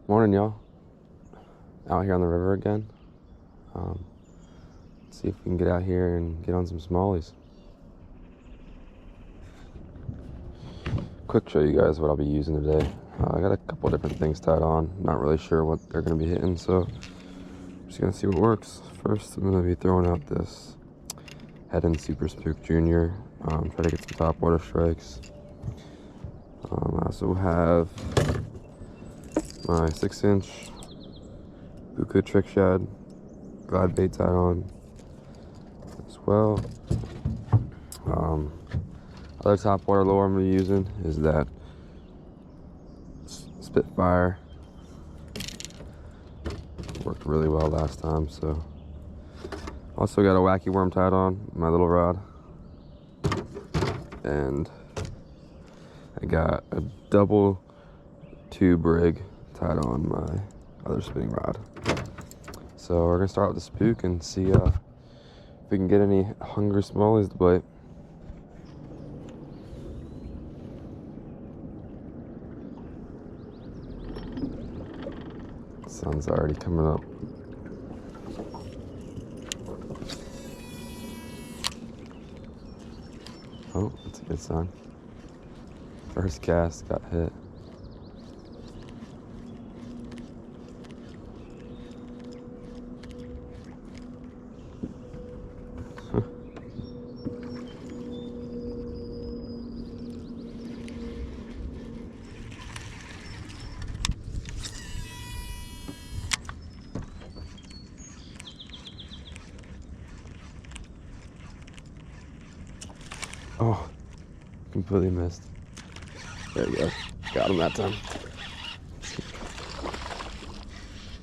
Morning, y'all. Out here on the river again. See if we can get out here and get on some smallies. Quick show you guys what I'll be using today. I got a couple different things tied on. Not really sure what they're going to be hitting, so I'm just going to see what works. First, I'm going to be throwing out this Heddon Super Spook Junior. Try to get some topwater strikes. I also have my 6-inch Bucca trick shad glide bait tied on as well. Other topwater lure I'm going to be using is that Spitfire. Worked really well last time, so. Also got a wacky worm tied on my little rod. And I got a double tube rig tied on my other spinning rod. So we're gonna start with the spook and see if we can get any hungry smallies to bite. Sun's already coming up. Oh, that's a good sign. First cast got hit. Oh, completely missed. There we go. Got him that time.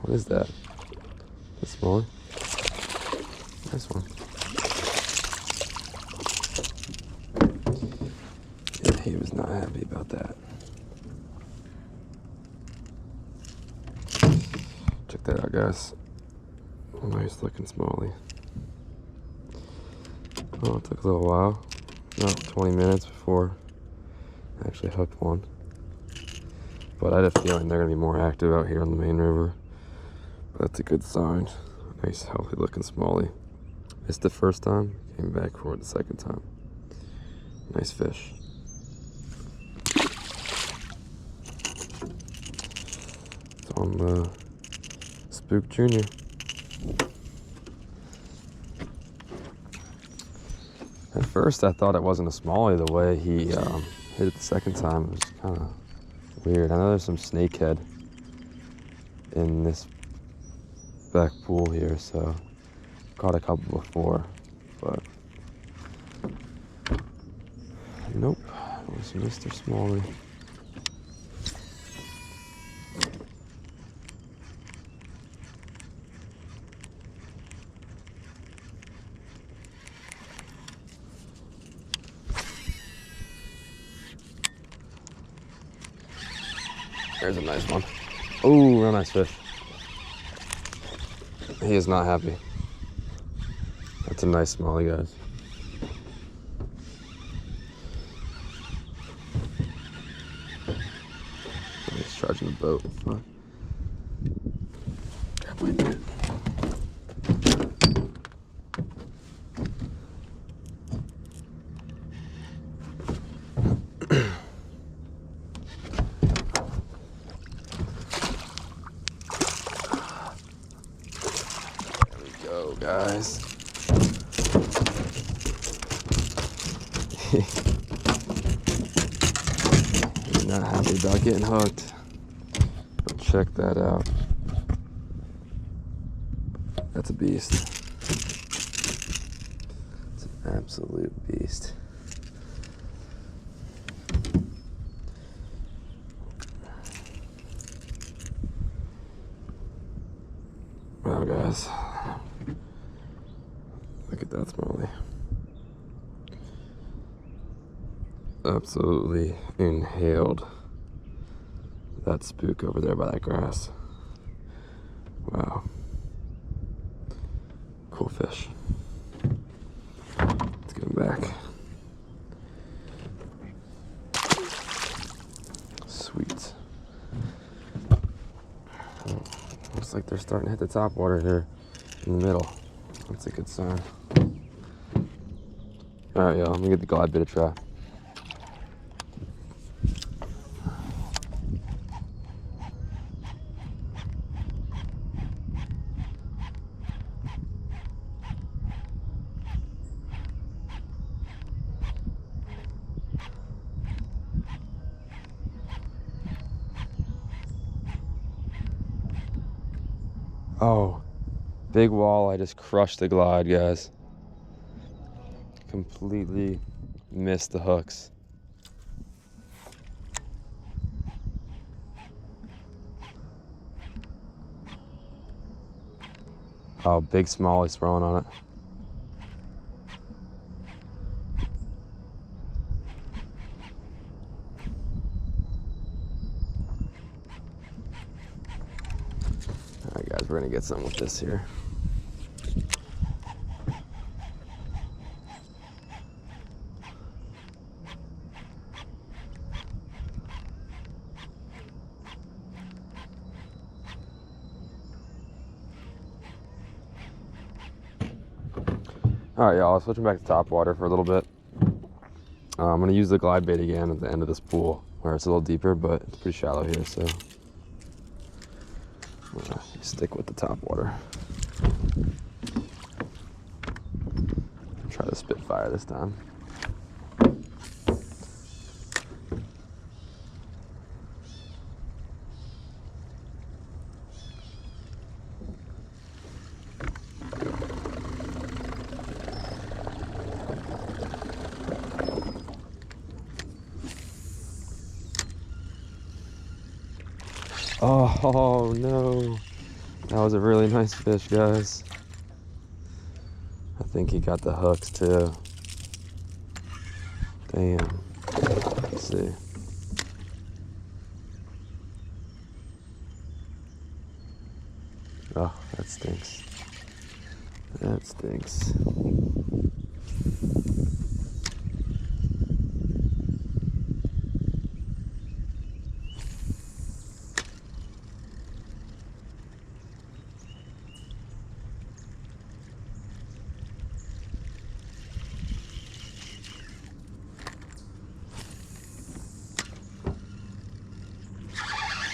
What is that? A smaller? Nice one. Yeah, he was not happy about that. Check that out, guys. Nice looking smallie. Oh, it took a little while. About 20 minutes before I actually hooked one. But I had a feeling they're going to be more active out here on the main river. But that's a good sign. Nice, healthy looking smallie. Missed the first time, came back for it the second time. Nice fish. It's on the Spook Junior. At first, I thought it wasn't a smallie the way he hit it the second time. It was kind of weird. I know there's some snakehead in this back pool here, so caught a couple before, but nope, it was Mr. Smallie. There's a nice one. Oh, real nice fish. He is not happy. That's a nice smallie, guys. He's charging the boat. Fuck. Grab my net. Guys. He's not happy about getting hooked. But check that out. That's a beast. It's an absolute beast. Wow, guys. Look at that smallie. Absolutely inhaled that spook over there by that grass. Wow. Cool fish. Let's get him back. Sweet. Looks like they're starting to hit the top water here in the middle. That's a good sign. All right, y'all, let me get the glide bait a try. Oh, big wall. I just crushed the glide, guys. Completely missed the hooks. Oh, big Smallies throwing on it. All right, guys, we're gonna get something with this here. All right, y'all, switching back to top water for a little bit. I'm gonna use the glide bait again at the end of this pool where it's a little deeper, but it's pretty shallow here, so I'm gonna stick with the top water. Try the Spitfire this time. Oh no, that was a really nice fish, guys. I think he got the hooks too. Damn. Let's see. Oh, that stinks. That stinks.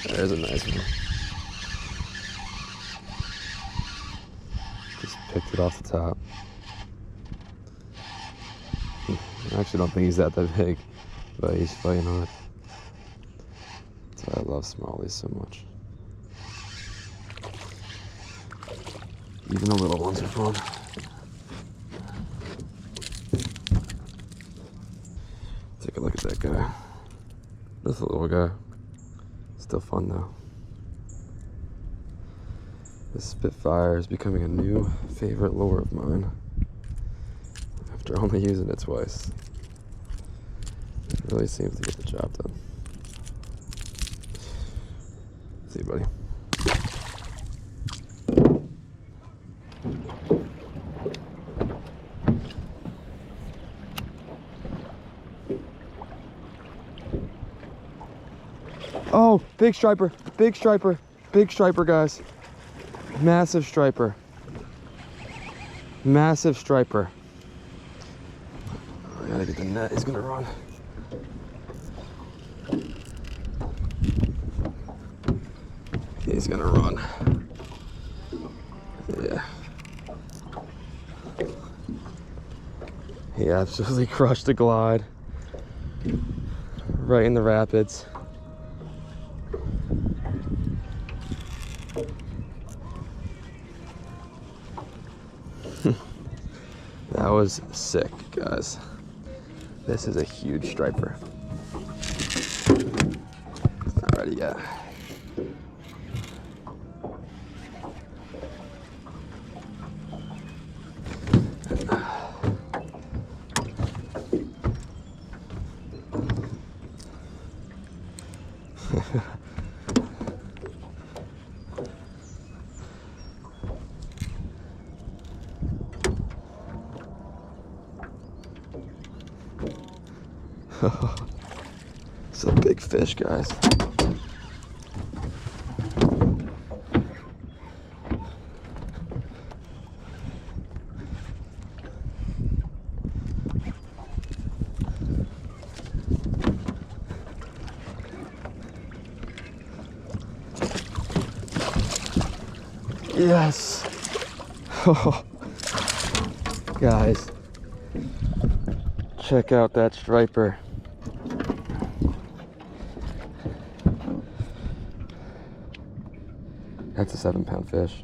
There's a nice one. Just picked it off the top. I actually don't think he's that big, but he's fighting hard. That's why I love Smallies so much. Even the little ones are fun. Take a look at that guy. This little guy. Still fun though. This Spitfire is becoming a new favorite lure of mine after only using it twice. It really seems to get the job done. See you, buddy. Oh, big striper, big striper, big striper, guys. Massive striper. Massive striper. I gotta get the net, he's gonna run. He's gonna run. Yeah. He absolutely crushed the glide. Right in the rapids. That was sick, guys. This is a huge striper. It's not ready yet. It's a big fish, guys. Yes. Oh, guys, check out that striper. That's a 7-pound fish.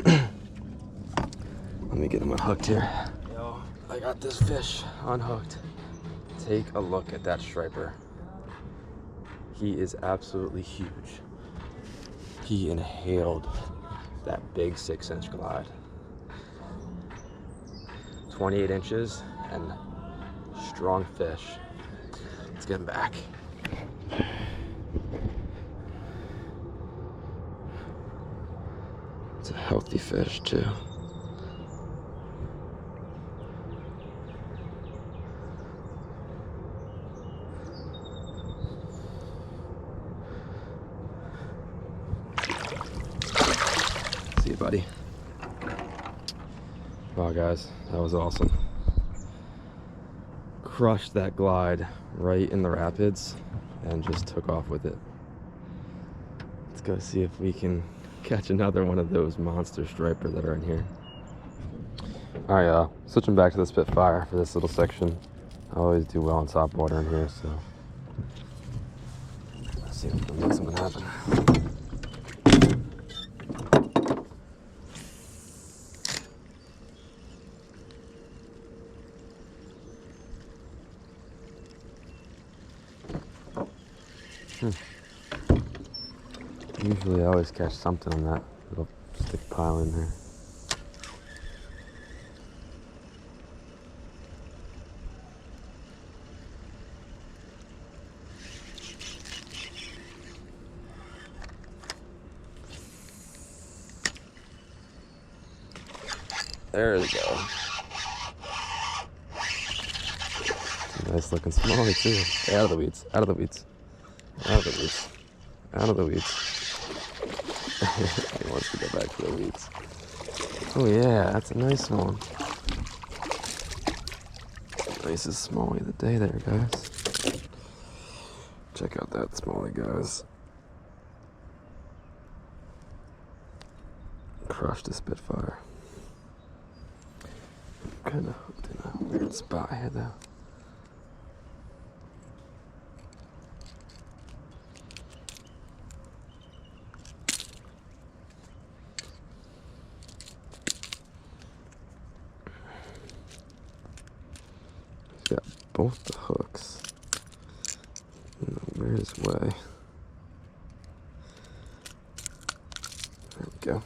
Let me get him unhooked here. Yo, I got this fish unhooked. Take a look at that striper. He is absolutely huge. He inhaled that big 6-inch glide. 28 inches and strong fish. Let's get him back. It's a healthy fish too. See you, buddy. Wow, guys, that was awesome. Crushed that glide right in the rapids and just took off with it. Let's go see if we can catch another one of those monster striper that are in here. All right, switching back to the Spitfire for this little section. I always do well on top water in here, so let's see if we can make something happen. Usually I always catch something on that little stick pile in there. There we go. Nice looking smallie too. Stay out of the weeds, out of the weeds, out of the weeds, out of the weeds. He wants to go back to the weeds. Oh yeah, that's a nice one. Nicest smallie of the day there, guys. Check out that smallie, guys. Crushed a Spitfire. Kind of hooked in a weird spot here though. Got both the hooks in the weirdest way. There we go.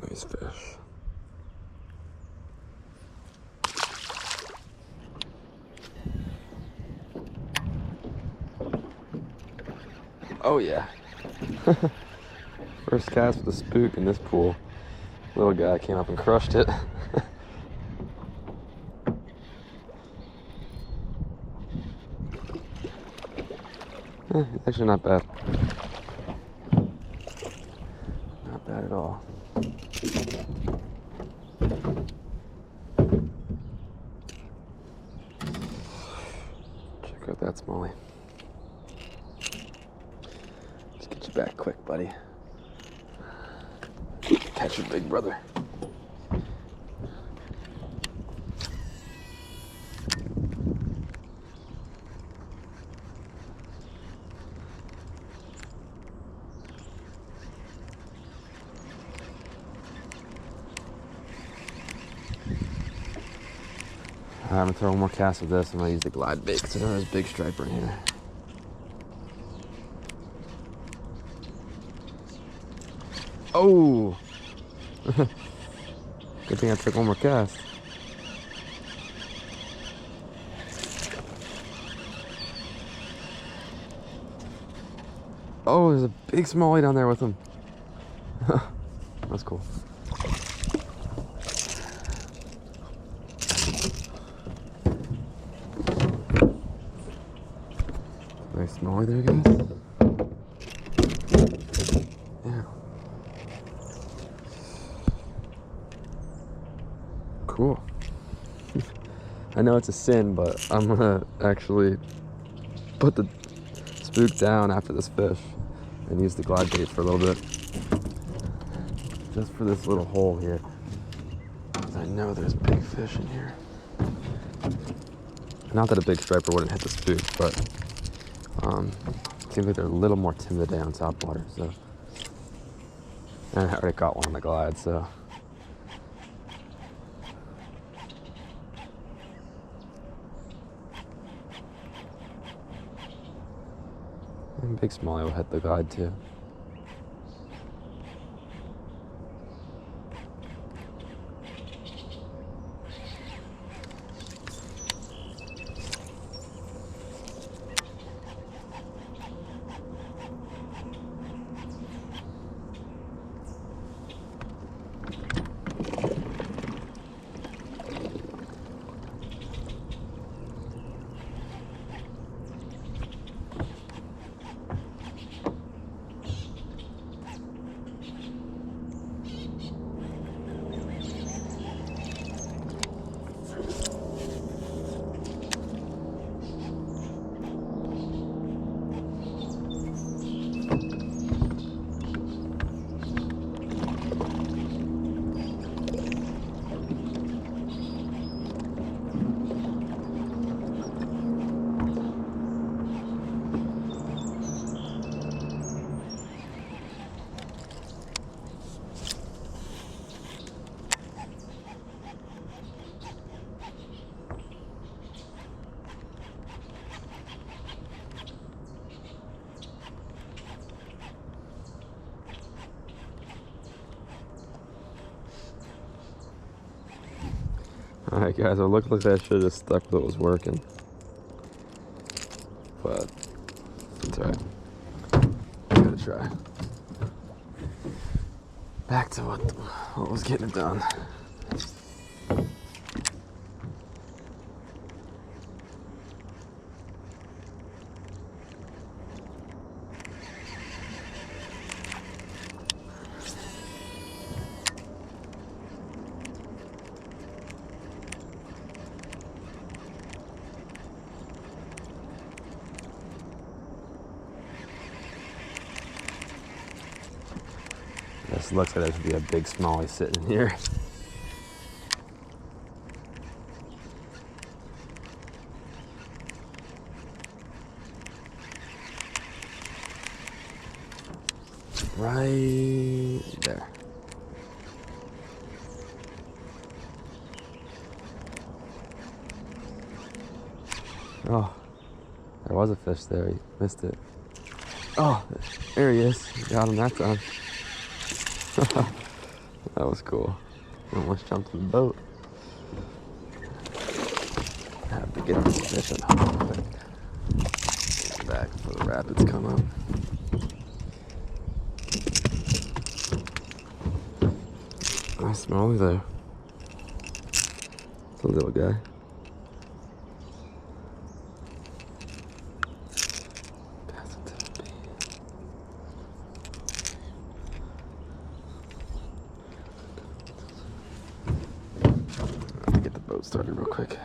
Nice fish. Oh yeah. First cast with a spook in this pool. Little guy came up and crushed it. It's actually not bad. Not bad at all. Check out that smallie. Let's get you back quick, buddy. Catch your big brother. I'm gonna throw one more cast of this. I'm gonna use the glide bait because there's a big striper in here. Oh! Good thing I took one more cast. Oh, there's a big smallie down there with him. That's cool. Nice smallie there, guys. Yeah. Cool. I know it's a sin, but I'm gonna actually put the spook down after this fish and use the glide bait for a little bit. just for this little hole here. I know there's big fish in here. Not that a big striper wouldn't hit the spook, but it seems like they're a little more timid today on Topwater. So, and I already caught one on the glide, so. And big smallie will hit the glide too. Alright guys, it looked like I should have just stuck with what was working. But it's alright. I'm gonna try. Back to what was getting it done. This looks like there should be a big smallie sitting here. Right there. Oh, there was a fish there. You missed it. Oh, there he is. Got him that time. That was cool. Almost jumped in the boat. I have to get this fish in quick. Back before the rapids come up. Nice smallie there. It's a little guy. Started real quick.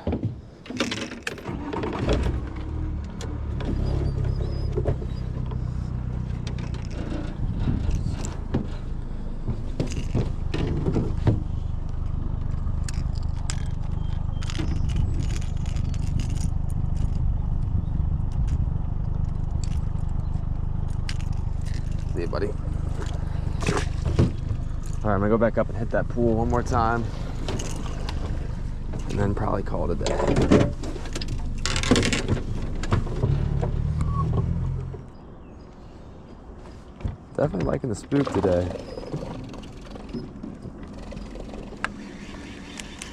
See you, buddy. All right, I'm gonna go back up and hit that pool one more time. And then probably call it a day. Definitely liking the spook today.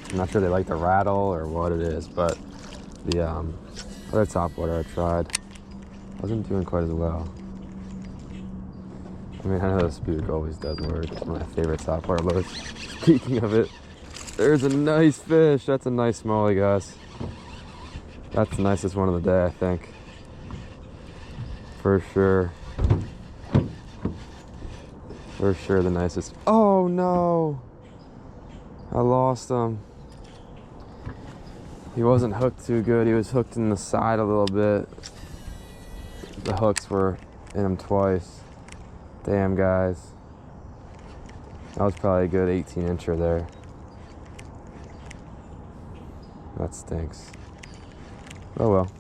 I'm not sure they like the rattle or what it is, but the other Topwater I tried wasn't doing quite as well. I mean, I know the spook always does work. It's one of my favorite Topwater loads. Speaking of it, there's a nice fish. That's a nice smallie, guys. That's the nicest one of the day, I think. For sure. For sure the nicest. Oh no! I lost him. He wasn't hooked too good. He was hooked in the side a little bit. The hooks were in him twice. Damn, guys. That was probably a good 18-incher there. That stinks. Oh well.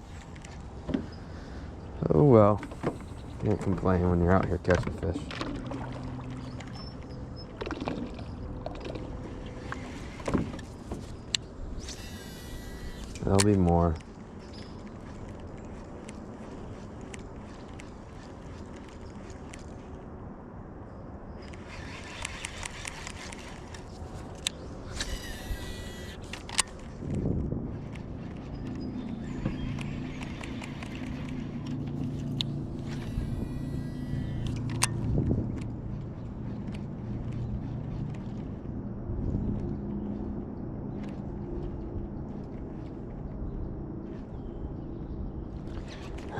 Oh well. Can't complain when you're out here catching fish. There'll be more.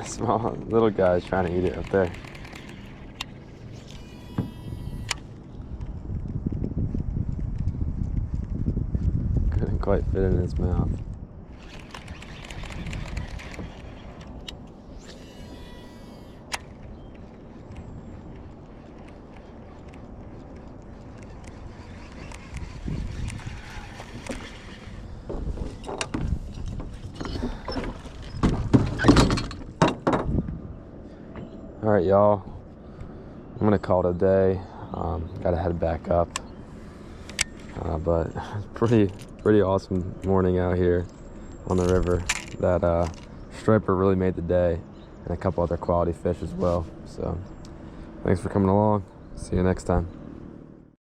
Small little guy's trying to eat it up there. Couldn't quite fit in his mouth. All right, y'all. I'm gonna call it a day. Gotta head back up. But pretty awesome morning out here on the river. That striper really made the day, and a couple other quality fish as well. So, thanks for coming along. See you next time.